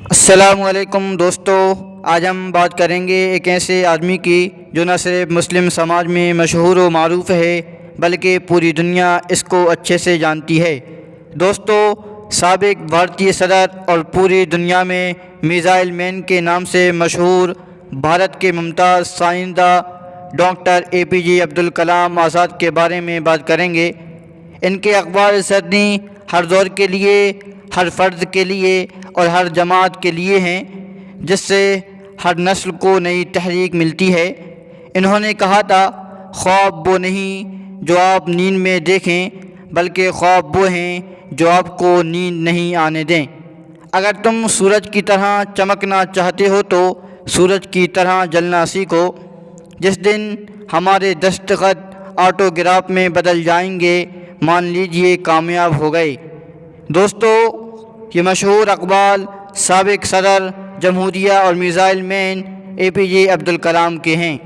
السلام علیکم دوستو، آج ہم بات کریں گے ایک ایسے آدمی کی جو نہ صرف مسلم سماج میں مشہور و معروف ہے بلکہ پوری دنیا اس کو اچھے سے جانتی ہے۔ دوستو، سابق بھارتی صدر اور پوری دنیا میں میزائل مین کے نام سے مشہور بھارت کے ممتاز سائنسداں ڈاکٹر APJ عبدالکلام آزاد کے بارے میں بات کریں گے۔ ان کے اقوال سرنی ہر دور کے لیے، ہر فرد کے لیے اور ہر جماعت کے لیے ہیں، جس سے ہر نسل کو نئی تحریک ملتی ہے۔ انہوں نے کہا تھا، خواب وہ نہیں جو آپ نیند میں دیکھیں بلکہ خواب وہ ہیں جو آپ کو نیند نہیں آنے دیں۔ اگر تم سورج کی طرح چمکنا چاہتے ہو تو سورج کی طرح جلنا سیکھو۔ جس دن ہمارے دستخط آٹوگراف میں بدل جائیں گے، مان لیجئے کامیاب ہو گئے۔ دوستو، یہ مشہور اقوال سابق صدر جمہوریہ اور میزائل مین APJ عبدالکلام کے ہیں۔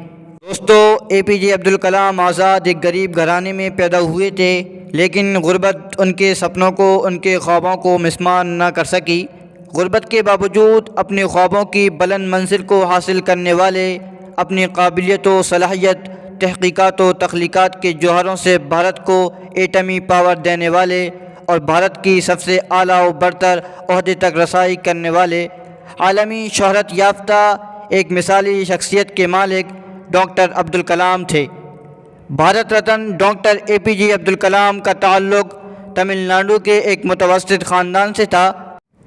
دوستو، APJ عبدالکلام آزاد ایک غریب گھرانے میں پیدا ہوئے تھے، لیکن غربت ان کے سپنوں کو، ان کے خوابوں کو مسمار نہ کر سکی۔ غربت کے باوجود اپنے خوابوں کی بلند منزل کو حاصل کرنے والے، اپنی قابلیت و صلاحیت، تحقیقات و تخلیقات کے جوہروں سے بھارت کو ایٹمی پاور دینے والے اور بھارت کی سب سے اعلیٰ و برتر عہدے تک رسائی کرنے والے، عالمی شہرت یافتہ ایک مثالی شخصیت کے مالک ڈاکٹر عبدالکلام تھے۔ بھارت رتن ڈاکٹر APJ عبدالکلام کا تعلق تمل ناڈو کے ایک متوسط خاندان سے تھا۔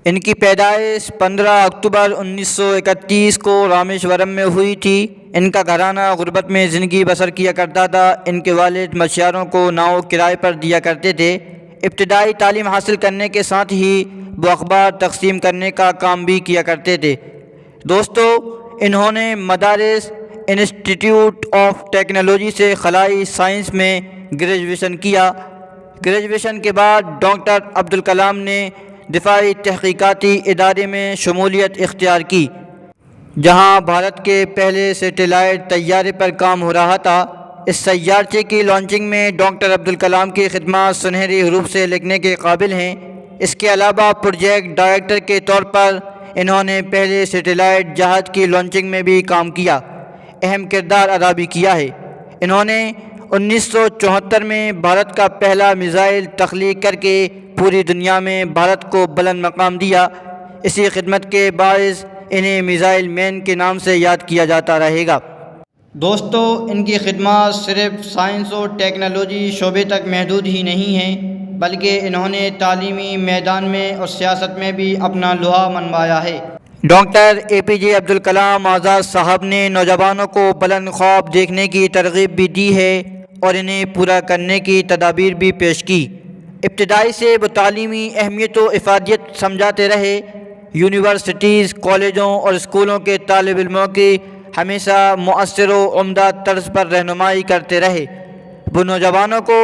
ان کی پیدائش 15 اکتوبر 1931 کو رامیشورم میں ہوئی تھی۔ ان کا گھرانہ غربت میں زندگی بسر کیا کرتا تھا۔ ان کے والد مچھیاروں کو ناؤ کرائے پر دیا کرتے تھے۔ ابتدائی تعلیم حاصل کرنے کے ساتھ ہی وہ اخبار تقسیم کرنے کا کام بھی کیا کرتے تھے۔ دوستو، انہوں نے مدارس انسٹیٹیوٹ آف ٹیکنالوجی سے خلائی سائنس میں گریجویشن کیا۔ گریجویشن کے بعد ڈاکٹر عبدالکلام نے دفاعی تحقیقاتی ادارے میں شمولیت اختیار کی، جہاں بھارت کے پہلے سیٹلائٹ طیارے پر کام ہو رہا تھا۔ اس سیارچے کی لانچنگ میں ڈاکٹر عبدالکلام کی خدمات سنہری حروف سے لکھنے کے قابل ہیں۔ اس کے علاوہ پروجیکٹ ڈائریکٹر کے طور پر انہوں نے پہلے سیٹلائٹ جہاز کی لانچنگ میں بھی کام کیا، اہم کردار ادا بھی کیا ہے۔ انہوں نے 1974 میں بھارت کا پہلا میزائل تخلیق کر کے پوری دنیا میں بھارت کو بلند مقام دیا۔ اسی خدمت کے باعث انہیں میزائل مین کے نام سے یاد کیا جاتا رہے گا۔ دوستو، ان کی خدمات صرف سائنس و ٹیکنالوجی شعبے تک محدود ہی نہیں ہیں، بلکہ انہوں نے تعلیمی میدان میں اور سیاست میں بھی اپنا لوہا منوایا ہے۔ ڈاکٹر APJ عبدالکلام آزاد صاحب نے نوجوانوں کو بلند خواب دیکھنے کی ترغیب بھی دی ہے اور انہیں پورا کرنے کی تدابیر بھی پیش کی۔ ابتدائی سے وہ تعلیمی اہمیت و افادیت سمجھاتے رہے۔ یونیورسٹیز، کالجوں اور اسکولوں کے طالب علموں کی ہمیشہ مؤثر و عمدہ طرز پر رہنمائی کرتے رہے۔ وہ نوجوانوں کو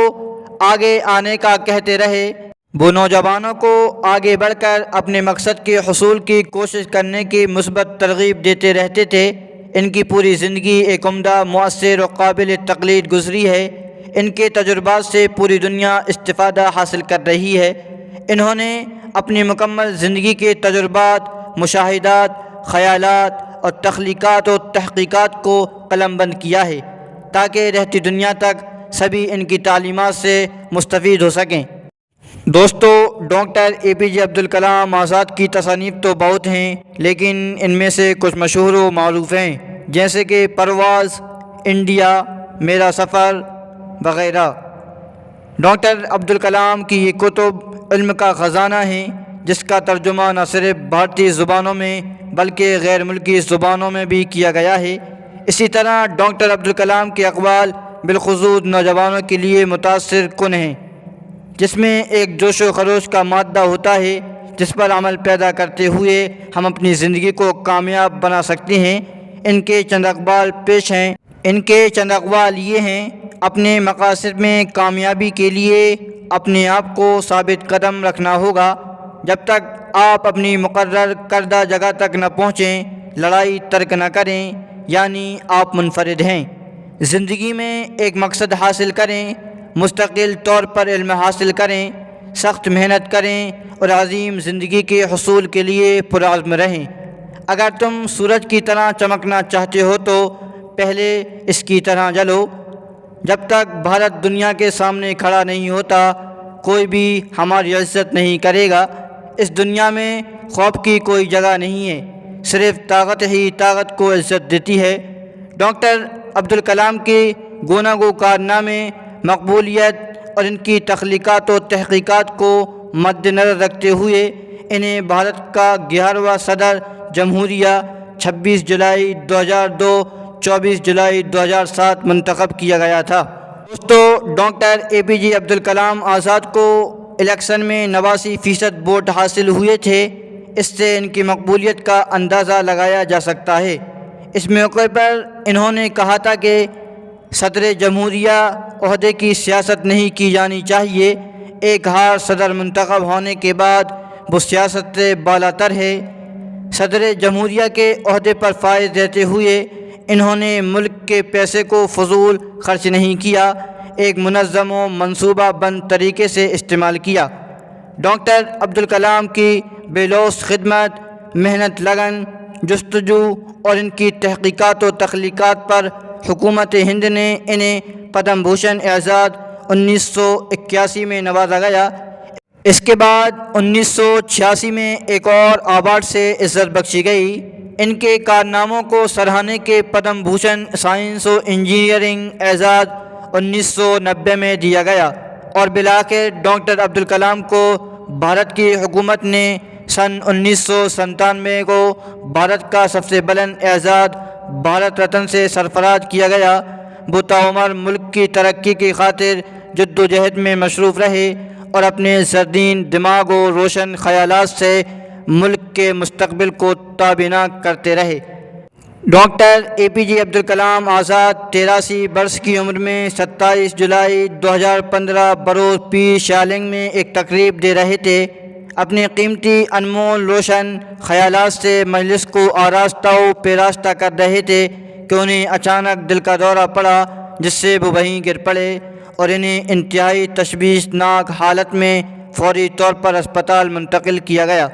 آگے آنے کا کہتے رہے۔ وہ نوجوانوں کو آگے بڑھ کر اپنے مقصد کے حصول کی کوشش کرنے کی مثبت ترغیب دیتے رہتے تھے۔ ان کی پوری زندگی ایک عمدہ، مؤثر و قابل تقلید گزری ہے۔ ان کے تجربات سے پوری دنیا استفادہ حاصل کر رہی ہے۔ انہوں نے اپنی مکمل زندگی کے تجربات، مشاہدات، خیالات اور تخلیقات و تحقیقات کو قلم بند کیا ہے، تاکہ رہتی دنیا تک سبھی ان کی تعلیمات سے مستفید ہو سکیں۔ دوستو، ڈاکٹر APJ عبدالکلام آزاد کی تصانیف تو بہت ہیں، لیکن ان میں سے کچھ مشہور و معروف ہیں، جیسے کہ پرواز، انڈیا، میرا سفر وغیرہ۔ ڈاکٹر عبدالکلام کی یہ کتب علم کا خزانہ ہیں، جس کا ترجمہ نہ صرف بھارتی زبانوں میں بلکہ غیر ملکی زبانوں میں بھی کیا گیا ہے۔ اسی طرح ڈاکٹر عبدالکلام کے اقوال بالخصوص نوجوانوں کے لیے متاثر کن ہیں، جس میں ایک جوش و خروش کا مادہ ہوتا ہے جس پر عمل پیدا کرتے ہوئے ہم اپنی زندگی کو کامیاب بنا سکتے ہیں۔ ان کے چند اقوال پیش ہیں۔ ان کے چند اقوال یہ ہیں: اپنے مقاصد میں کامیابی کے لیے اپنے آپ کو ثابت قدم رکھنا ہوگا۔ جب تک آپ اپنی مقرر کردہ جگہ تک نہ پہنچیں، لڑائی ترک نہ کریں، یعنی آپ منفرد ہیں۔ زندگی میں ایک مقصد حاصل کریں، مستقل طور پر علم حاصل کریں، سخت محنت کریں اور عظیم زندگی کے حصول کے لیے پرعزم رہیں۔ اگر تم سورج کی طرح چمکنا چاہتے ہو تو پہلے اس کی طرح جلو۔ جب تک بھارت دنیا کے سامنے کھڑا نہیں ہوتا کوئی بھی ہماری عزت نہیں کرے گا۔ اس دنیا میں خوف کی کوئی جگہ نہیں ہے، صرف طاقت ہی طاقت کو عزت دیتی ہے۔ ڈاکٹر عبدالکلام کے گوناگو کارنامے، مقبولیت اور ان کی تخلیقات و تحقیقات کو مد نظر رکھتے ہوئے انہیں بھارت کا 11واں صدر جمہوریہ 26 جولائی 2002 24 جولائی 2007 منتخب کیا گیا تھا۔ دوستو، ڈاکٹر اے پی جے عبدالکلام آزاد کو الیکشن میں 89% ووٹ حاصل ہوئے تھے۔ اس سے ان کی مقبولیت کا اندازہ لگایا جا سکتا ہے۔ اس موقع پر انہوں نے کہا تھا کہ صدر جمہوریہ عہدے کی سیاست نہیں کی جانی چاہیے، ایک ہار صدر منتخب ہونے کے بعد وہ سیاست سے بالا تر ہے۔ صدر جمہوریہ کے عہدے پر فائز رہتے ہوئے انہوں نے ملک کے پیسے کو فضول خرچ نہیں کیا، ایک منظم و منصوبہ بند طریقے سے استعمال کیا۔ ڈاکٹر عبدالکلام کی بے لوث خدمت، محنت، لگن، جستجو اور ان کی تحقیقات و تخلیقات پر حکومت ہند نے انہیں پدم بھوشن اعزاز 1981 میں نوازا گیا۔ اس کے بعد 1986 میں ایک اور ایوارڈ سے عزت بخشی گئی۔ ان کے کارناموں کو سراہنے کے پدم بھوشن سائنس و انجینئرنگ اعزاز 1990 میں دیا گیا اور بالآخر ڈاکٹر عبدالکلام کو بھارت کی حکومت نے سن 1997 کو بھارت کا سب سے بلند اعزاز بھارت رتن سے سرفراز کیا گیا۔ وہ تاعمر ملک کی ترقی کی خاطر جد و جہد میں مصروف رہے اور اپنے زرین دماغ و روشن خیالات سے ملک کے مستقبل کو تابینہ کرتے رہے۔ ڈاکٹر اے پی جے عبدالکلام آزاد 83 برس کی عمر میں 27 جولائی 2015 بروز پیر شیالنگ میں ایک تقریب دے رہے تھے۔ اپنے قیمتی انمول روشن خیالات سے مجلس کو آراستہ و پیراستہ کر رہے تھے کہ انہیں اچانک دل کا دورہ پڑا، جس سے وہ وہیں گر پڑے اور انہیں انتہائی تشویشناک حالت میں فوری طور پر اسپتال منتقل کیا گیا۔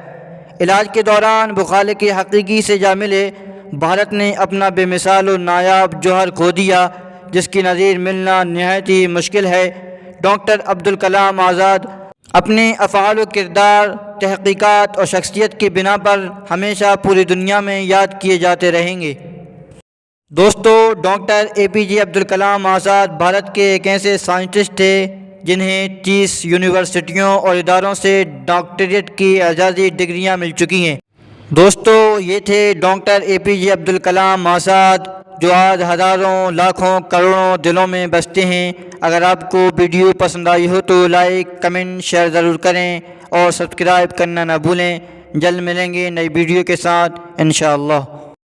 علاج کے دوران وہ خالق حقیقی سے جا ملے۔ بھارت نے اپنا بے مثال و نایاب جوہر کھو دیا جس کی نظیر ملنا نہایت ہی مشکل ہے۔ ڈاکٹر عبدالکلام آزاد اپنے افعال و کردار، تحقیقات اور شخصیت کی بنا پر ہمیشہ پوری دنیا میں یاد کیے جاتے رہیں گے۔ دوستو، ڈاکٹر اے پی جے عبدالکلام آزاد بھارت کے ایک ایسے سائنٹسٹ تھے جنہیں 30 یونیورسٹیوں اور اداروں سے ڈاکٹریٹ کی اعزازی ڈگریاں مل چکی ہیں۔ دوستو، یہ تھے ڈاکٹر اے پی جے عبدالکلام آزاد جو آج ہزاروں، لاکھوں، کروڑوں دلوں میں بستے ہیں۔ اگر آپ کو ویڈیو پسند آئی ہو تو لائک، کمنٹ، شیئر ضرور کریں اور سبسکرائب کرنا نہ بھولیں۔ جلد ملیں گے نئی ویڈیو کے ساتھ انشاءاللہ۔